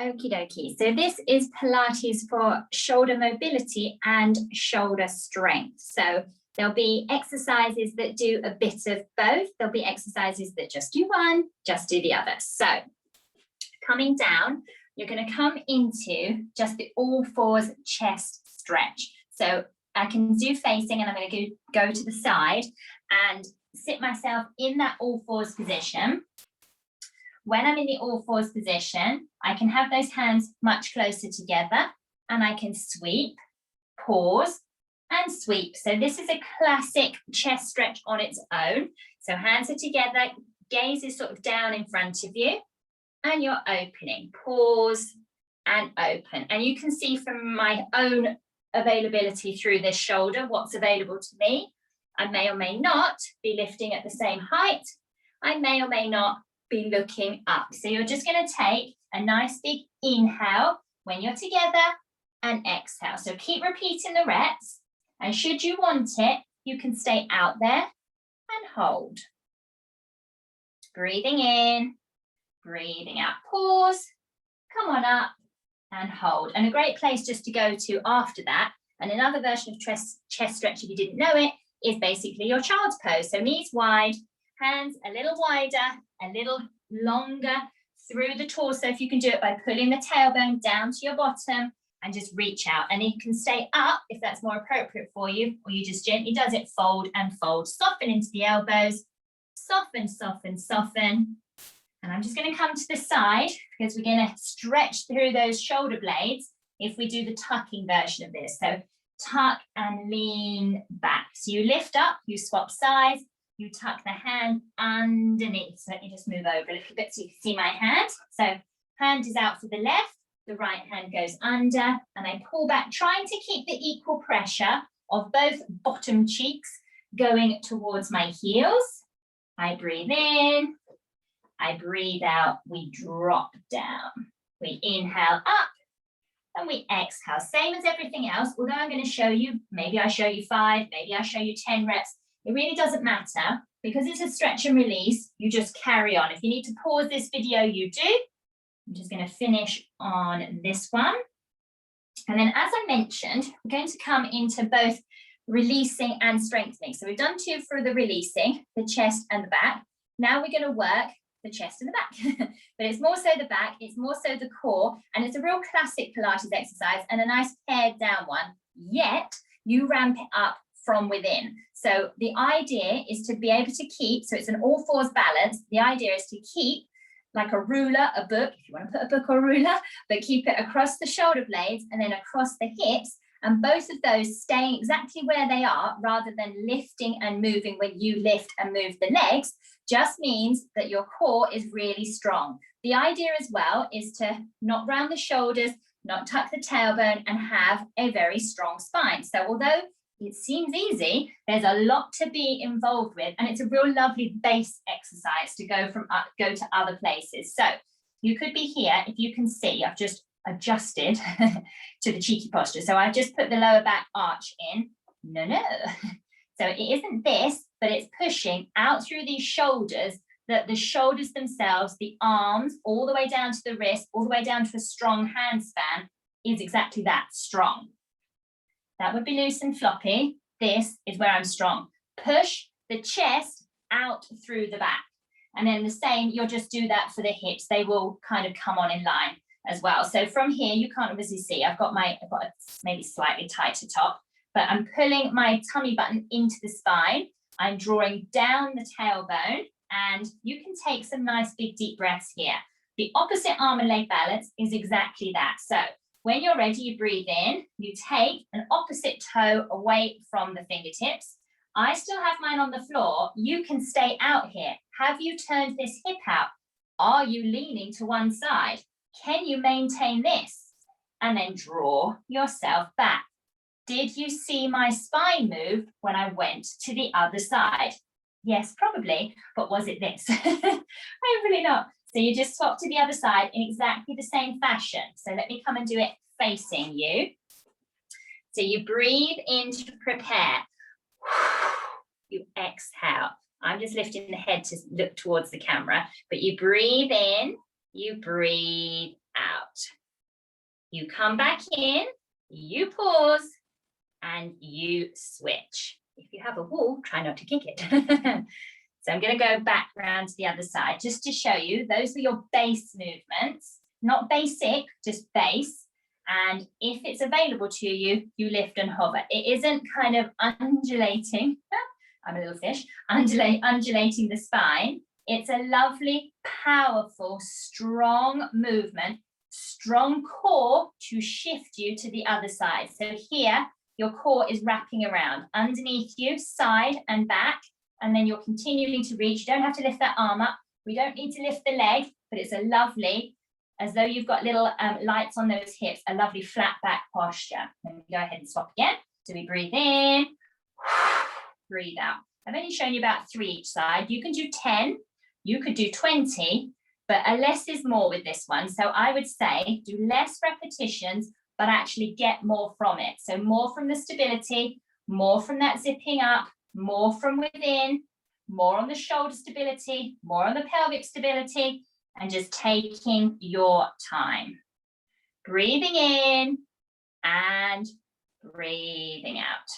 Okie dokie. So this is Pilates for shoulder mobility and shoulder strength. So there'll be exercises that do a bit of both. There'll be exercises that just do one, just do the other. So coming down, you're going to come into just the all fours chest stretch. So I can do facing, and I'm going to go to the side and sit myself in that all fours position. When I'm in the all fours position, I can have those hands much closer together, and I can sweep, pause, and sweep. So this is a classic chest stretch on its own. So hands are together, gaze is sort of down in front of you, and you're opening. Pause and open. And you can see from my own availability through this shoulder what's available to me. I may or may not be lifting at the same height. I may or may not be looking up. So you're just going to take a nice big inhale when you're together and exhale. So keep repeating the reps. And should you want it, you can stay out there and hold. Breathing in, breathing out. Pause, come on up and hold. And a great place just to go to after that, and another version of chest stretch, if you didn't know it, is basically your child's pose. So knees wide, hands a little wider, a little longer through the torso. If you can do it by pulling the tailbone down to your bottom and just reach out. And you can stay up if that's more appropriate for you, or you just gently does it, fold and fold. Soften into the elbows, soften, soften, soften. And I'm just going to come to the side because we're going to stretch through those shoulder blades if we do the tucking version of this. So tuck and lean back. So you lift up, you swap sides, you tuck the hand underneath. So let me just move over a little bit so you can see my hand. So hand is out for the left, the right hand goes under, and I pull back, trying to keep the equal pressure of both bottom cheeks going towards my heels. I breathe in, I breathe out, we drop down. We inhale up, and we exhale. Same as everything else, although I'm going to show you, maybe I show you 5, maybe I show you 10 reps. It really doesn't matter because it's a stretch and release. You just carry on. If you need to pause this video, you do. I'm just going to finish on this one. And then as I mentioned, we're going to come into both releasing and strengthening. So we've done 2 for the releasing, the chest and the back. Now we're going to work the chest and the back, but it's more so the back, it's more so the core, and it's a real classic Pilates exercise and a nice pared down one, yet you ramp it up from within. So the idea is to be able to keep, so it's an all fours balance. The idea is to keep like a ruler, a book, if you want to put a book or a ruler, but keep it across the shoulder blades and then across the hips, and both of those staying exactly where they are rather than lifting and moving when you lift and move the legs. Just means that your core is really strong. The idea as well is to not round the shoulders, not tuck the tailbone, and have a very strong spine. So although it seems easy, there's a lot to be involved with, and it's a real lovely base exercise to go to other places. So you could be here, if you can see, I've just adjusted to the cheeky posture. So I've just put the lower back arch in. No. So it isn't this, but it's pushing out through these shoulders, that the shoulders themselves, the arms, all the way down to the wrist, all the way down to a strong hand span, is exactly that, strong. That would be loose and floppy. This is where I'm strong. Push the chest out through the back. And then the same, you'll just do that for the hips. They will kind of come on in line as well. So from here, you can't obviously see, I've got a maybe slightly tighter top, but I'm pulling my tummy button into the spine. I'm drawing down the tailbone, and you can take some nice big deep breaths here. The opposite arm and leg balance is exactly that. So when you're ready, you breathe in, you take an opposite toe away from the fingertips. I still have mine on the floor. You can stay out here. Have you turned this hip out? Are you leaning to one side? Can you maintain this? And then draw yourself back. Did you see my spine move when I went to the other side? Yes, probably, but was it this? Hopefully not. So you just swap to the other side in exactly the same fashion. So let me come and do it facing you. So you breathe in to prepare. You exhale. I'm just lifting the head to look towards the camera, but you breathe in, you breathe out. You come back in, you pause, and you switch. If you have a wall, try not to kick it. So I'm going to go back around to the other side just to show you. Those are your base movements, not basic, just base. And if it's available to you, you lift and hover. It isn't kind of undulating. I'm a little fish. Undulating the spine. It's a lovely, powerful, strong movement, strong core to shift you to the other side. So here, your core is wrapping around underneath you, side and back, and then you're continuing to reach. You don't have to lift that arm up. We don't need to lift the leg, but it's a lovely, as though you've got little lights on those hips, a lovely flat back posture. Let me go ahead and swap again. So we breathe in, breathe out. I've only shown you about 3 each side. You can do 10, you could do 20, but a less is more with this one. So I would say do less repetitions, but actually get more from it. So more from the stability, more from that zipping up, more from within, more on the shoulder stability, more on the pelvic stability, and just taking your time. Breathing in and breathing out.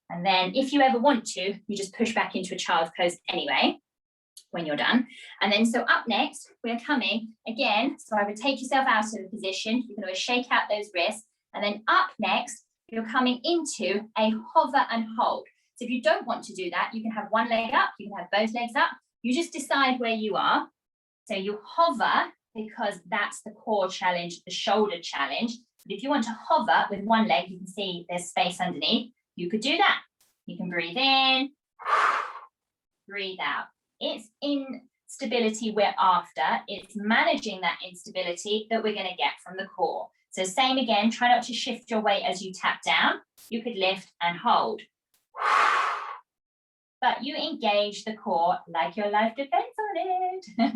And then if you ever want to, you just push back into a child's pose anyway, when you're done. And then so up next, we're coming again. So I would take yourself out of the position. You can always shake out those wrists. And then up next, you're coming into a hover and hold. So if you don't want to do that, you can have one leg up, you can have both legs up. You just decide where you are. So you hover because that's the core challenge, the shoulder challenge. But if you want to hover with one leg, you can see there's space underneath. You could do that. You can breathe in, breathe out. It's instability we're after. It's managing that instability that we're going to get from the core. So same again, try not to shift your weight as you tap down. You could lift and hold. But you engage the core like your life depends on it.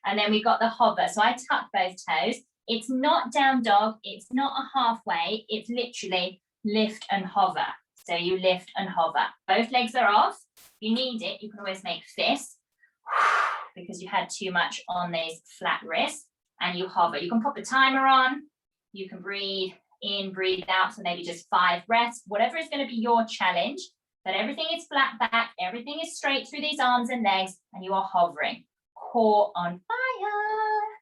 And then we got the hover. So I tuck both toes. It's not down dog. It's not a halfway. It's literally lift and hover. So you lift and hover. Both legs are off. If you need it, you can always make fists because you had too much on these flat wrists, and you hover. You can pop the timer on. You can breathe in, breathe out for maybe just 5 breaths, whatever is going to be your challenge. But everything is flat back, everything is straight through these arms and legs, and you are hovering. Core on fire.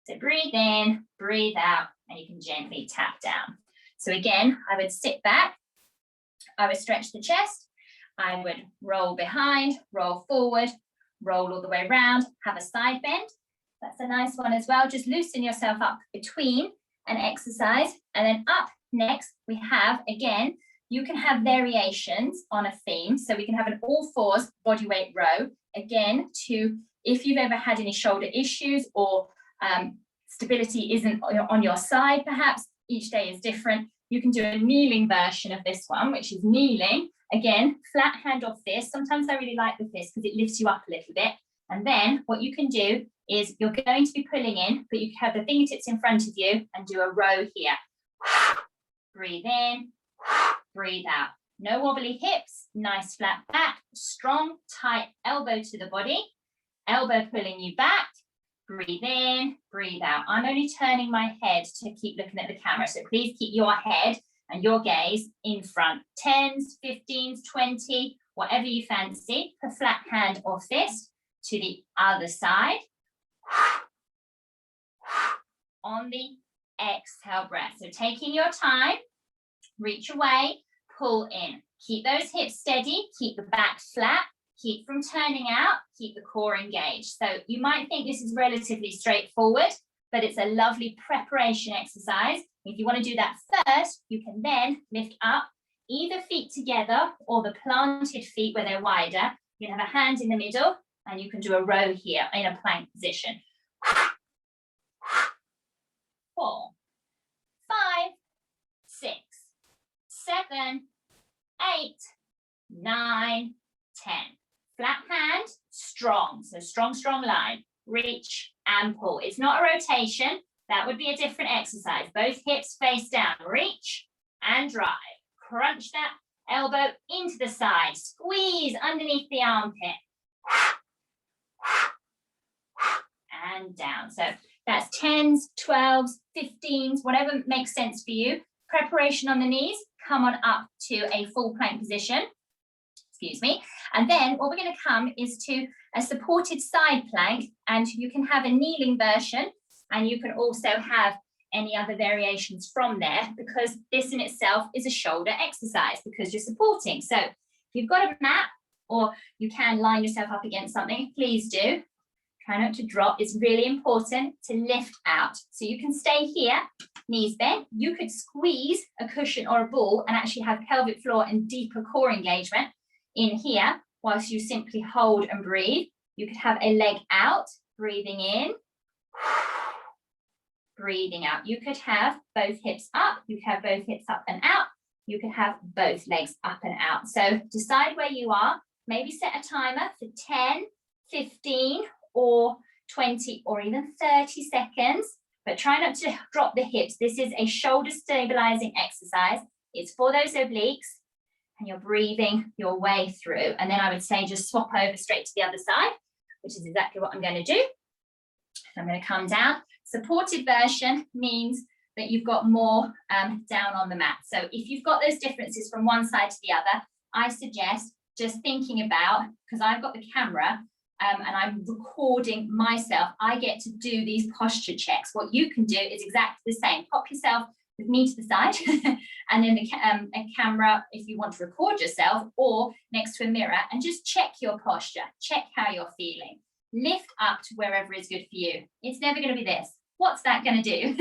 So breathe in, breathe out, and you can gently tap down. So again, I would sit back, I would stretch the chest, I would roll behind, roll forward, roll all the way around, have a side bend. That's a nice one as well. Just loosen yourself up between an exercise. And then up next, we have, again, you can have variations on a theme. So we can have an all fours bodyweight row. Again, to if you've ever had any shoulder issues or stability isn't on your side, perhaps each day is different. You can do a kneeling version of this one, which is kneeling. Again, flat hand or fist. Sometimes I really like the fist because it lifts you up a little bit. And then what you can do is you're going to be pulling in, but you have the fingertips in front of you and do a row here. Breathe in, breathe out. No wobbly hips, nice flat back, strong, tight elbow to the body, elbow pulling you back. Breathe in, breathe out. I'm only turning my head to keep looking at the camera, so please keep your head and your gaze in front. 10s, 15s, 20, whatever you fancy, per flat hand or fist to the other side. On the exhale breath. So taking your time, reach away, pull in. Keep those hips steady, keep the back flat, keep from turning out, keep the core engaged. So you might think this is relatively straightforward, but it's a lovely preparation exercise. If you want to do that first, you can then lift up either feet together or the planted feet where they're wider. You can have a hand in the middle and you can do a row here in a plank position. 4, 5, 6, 7, 8, 9, 10. Flat hand, strong. So strong, strong line. Reach and pull. It's not a rotation. That would be a different exercise. Both hips face down. Reach and drive. Crunch that elbow into the side. Squeeze underneath the armpit. And down. So That's 10s, 12s, 15s, whatever makes sense for you. Preparation on the knees, come on up to a full plank position. Excuse me. And then what we're going to come is to a supported side plank, and you can have a kneeling version, and you can also have any other variations from there, because this in itself is a shoulder exercise because you're supporting. So if you've got a mat, or you can line yourself up against something, please do. Try not to drop. It's really important to lift out. So you can stay here, knees bent. You could squeeze a cushion or a ball and actually have pelvic floor and deeper core engagement in here whilst you simply hold and breathe. You could have a leg out, breathing in, breathing out. You could have both hips up. You could have both hips up and out. You could have both legs up and out. So decide where you are. Maybe set a timer for 10, 15, or 20, or even 30 seconds. But try not to drop the hips. This is a shoulder stabilizing exercise. It's for those obliques, and you're breathing your way through. And then I would say just swap over straight to the other side, which is exactly what I'm going to do. I'm going to come down. Supported version means that you've got more down on the mat. So if you've got those differences from one side to the other, I suggest just thinking about, because I've got the camera and I'm recording myself, I get to do these posture checks. What you can do is exactly the same. Pop yourself with me to the side and then a camera if you want to record yourself, or next to a mirror, and just check your posture, check how you're feeling. Lift up to wherever is good for you. It's never going to be this. What's that going to do?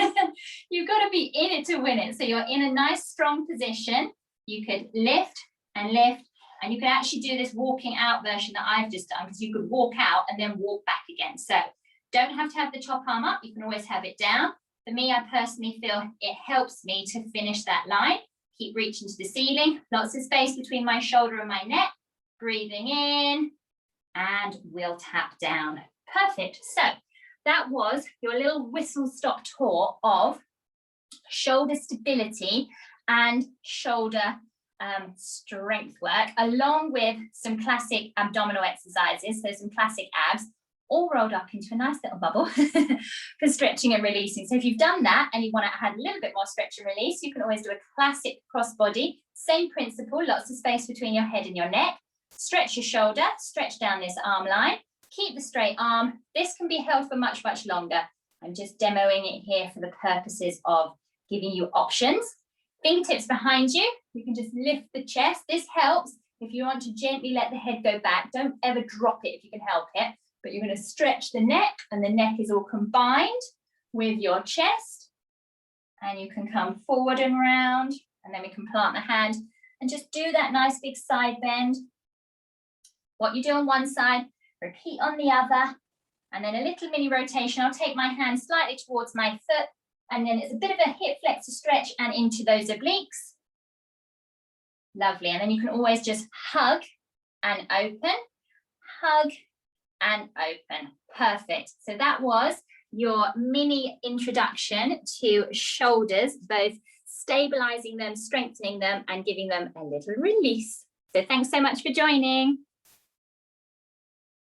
You've got to be in it to win it. So you're in a nice strong position. You could lift and lift, and you can actually do this walking out version that I've just done, because you could walk out and then walk back again. So don't have to have the top arm up. You can always have it down. For me, I personally feel it helps me to finish that line. Keep reaching to the ceiling. Lots of space between my shoulder and my neck. Breathing in, and we'll tap down. Perfect. So that was your little whistle-stop tour of shoulder stability and shoulder strength work, along with some classic abdominal exercises, so some classic abs, all rolled up into a nice little bubble for stretching and releasing. So if you've done that and you want to add a little bit more stretch and release, you can always do a classic crossbody. Same principle, lots of space between your head and your neck. Stretch your shoulder, stretch down this arm line, keep the straight arm. This can be held for much, much longer. I'm just demoing it here for the purposes of giving you options. Fingertips behind you. You can just lift the chest. This helps if you want to gently let the head go back. Don't ever drop it if you can help it. But you're going to stretch the neck, and the neck is all combined with your chest. And you can come forward and round, and then we can plant the hand and just do that nice big side bend. What you do on one side, repeat on the other, and then a little mini rotation. I'll take my hand slightly towards my foot, and then it's a bit of a hip flexor stretch and into those obliques. Lovely. And then you can always just hug and open, hug and open. Perfect. So that was your mini introduction to shoulders, both stabilizing them, strengthening them, and giving them a little release. So thanks so much for joining.